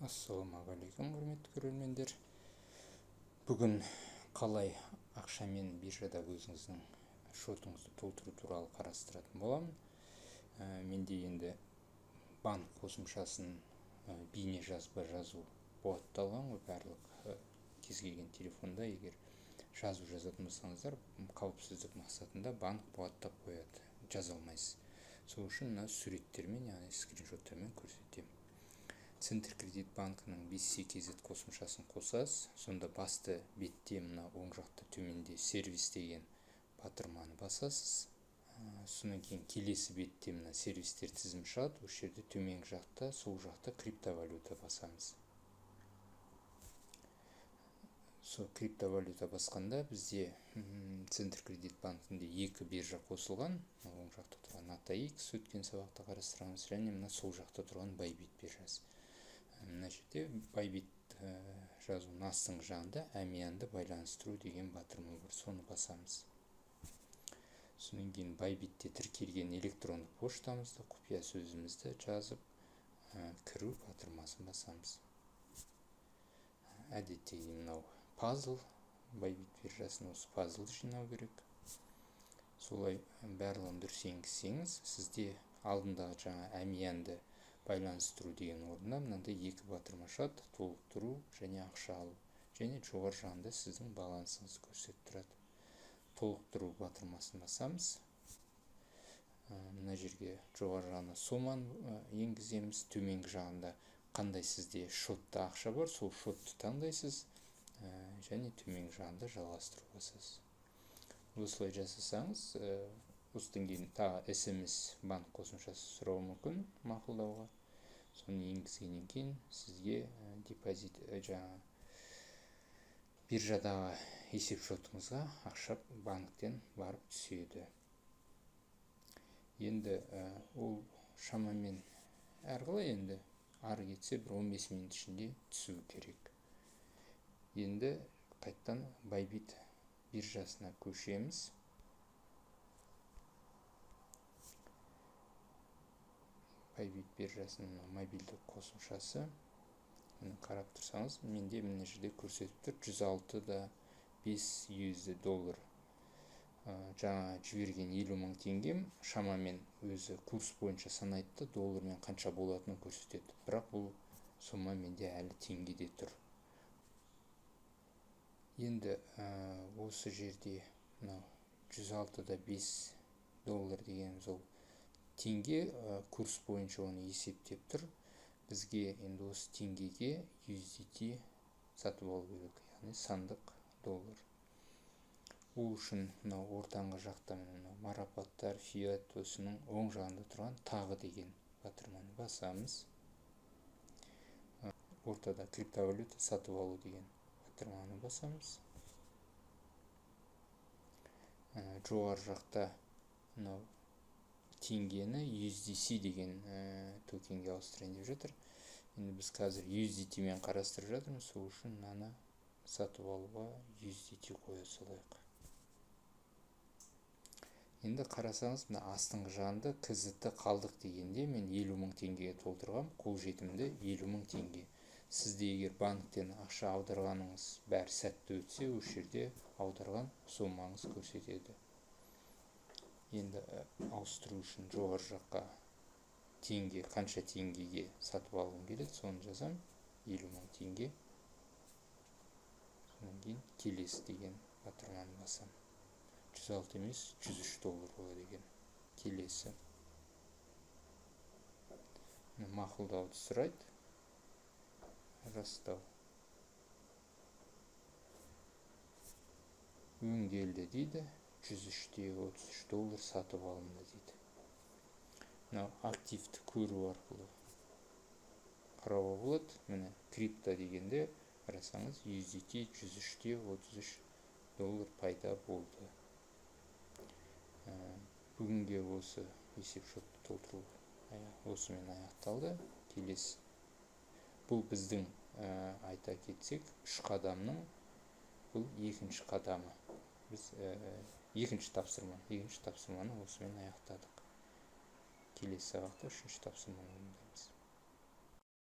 Ассалаумағалейкум, құрметті көрермендер. Бүгін қалай ақшамен биржада өзіңіздің шотыңызды толтыру туралы қарастыратын боламын. Менде енді банк қосымшасын бейне жазба жазу қуатталған ғой. Барлық кез келген телефонда егер жазу жазатын болсаңыздар, қауіпсіздік мақсатында банк қуаттап қояды, жаза алмайсыз. Сол үшін мына суреттермен, яғни скриншоттермен көрсетемін. Центр кредит банкінің BC KZ қосымшасын қосасыз. Сонда басты бетте мына оң жақта төменде сервис деген батырманы басасыз. Содан кейін келесі бетте мына сервистер тізімі шығады. Осы жерде төменгі жақта, сол жақта криптовалюта басамыз. Сол криптовалюта басқанда бізде Центр кредит банкінде екі биржа қосылған. Оң жақта тұрған ATX өткен сабақта қарастырамыз, және мына сол жақта тұрған Bybit биржасы. Мына жерде Bybit жазуының астыңғы жағында әмиянды байланыстыру деген батырма бар, соны басамыз. Содан кейін Bybitте тіркелген электрондық поштамызды, құпия сөзімізді жазып, кіру батырмасын басамыз. Әдетте мынау пазл, Bybit биржасының осы пазлды жинау керек. Солай барлығын дұрыс енгізсеңіз, сізде алдындағы жаңа әмиянды байланыстыру деген орнына мынандай екі батырма шығады: толықтыру және ақша алу. Және жоғары жағында сіздің балансыңызды көрсетіп тұрады. Толықтыру батырмасын басамыз. Мына жерге жоғары жағына соманы енгіземіз. Төменгі жағында қандай сізде шотта ақша бар, сол шотты таңдайсыз. Және төменгі жағында жалғастыру басасыз. Осылай жасасаңыз, осыдан кейін тағы SMS банк қосымшасы сұрауы мүмкін мақұлдауға. Соны енгізгеннен кейін сізге депозит биржадағы есеп шотыңызға ақша банктен барып түседі. Енді ол шамамен әрқалай енді ары кетсе бір 15 минут ішінде түсу керек. Енді қайттан Bybit биржасына көшеміз. Bybit биржасының мобильді қосымшасы. Қарап тұрсаңыз, менде мына жерде көрсетіп тұр 106,5 USD. Жаңа жіберген 50 мың теңгем шамамен өзі курс бойынша санайды, доллармен қанша болатынын көрсетеді. Бірақ бұл сома менде әлі теңгеде тұр. Енді осы жерде 106,5 доллар деген сол теңге курс бойынша оны есептеп тұр. Бізге енді осы теңгеге USDT сатып алу керек, яғни сандық доллар. Ол үшін ортаңғы жақта марапаттар, фиат, осының оң жағында тұрған тағы деген батырманы басамыз. Ортада криптовалюта сатып алу деген батырманы басамыз. Жоғары жақта теңгені USDC деген токенге ауыстырайын деп жатыр. Енді біз қазір USDT мен қарастырып жатырмыз, сол үшін мынаны сатып алуға USDT қоя салайық. Енді қарасаңыз, мына астыңғы жағында KZT қалдық дегенде мен 50 мың теңгеге толтырғам, қолжетімді 50 мың теңге. Сізде егер банктен ақша аударғаныңыз бәрі сәтті өтсе, осы жерде аударған сомаңыз көрсетеді. Енді ауыстыру үшін жоғары жаққа теңге, қанша теңгеге сатып алғым келеді, соны жазам, 50 мың теңге. Содан кейін келесі деген батырманы басам. 106 емес, 103 доллар болады екен. Келесі. Мақұлдауды сұрайды. Растау. Өңделді дейді. 103,33 доллар сатып алынды дейді. Активті көру арқылы қарауға болады. Міне крипто дегенде қарасаңыз, USDT 103,33 доллар пайда болды. Бүгінге осы есеп шотты толтыру осымен аяқталды. Келесі. Бұл біздің айта кетсек, 3 қадамның бұл екінші қадамы. Біз екінші тапсырманы осымен аяқтадық. Келесі сабақта 3-ші тапсырманы орындаймыз.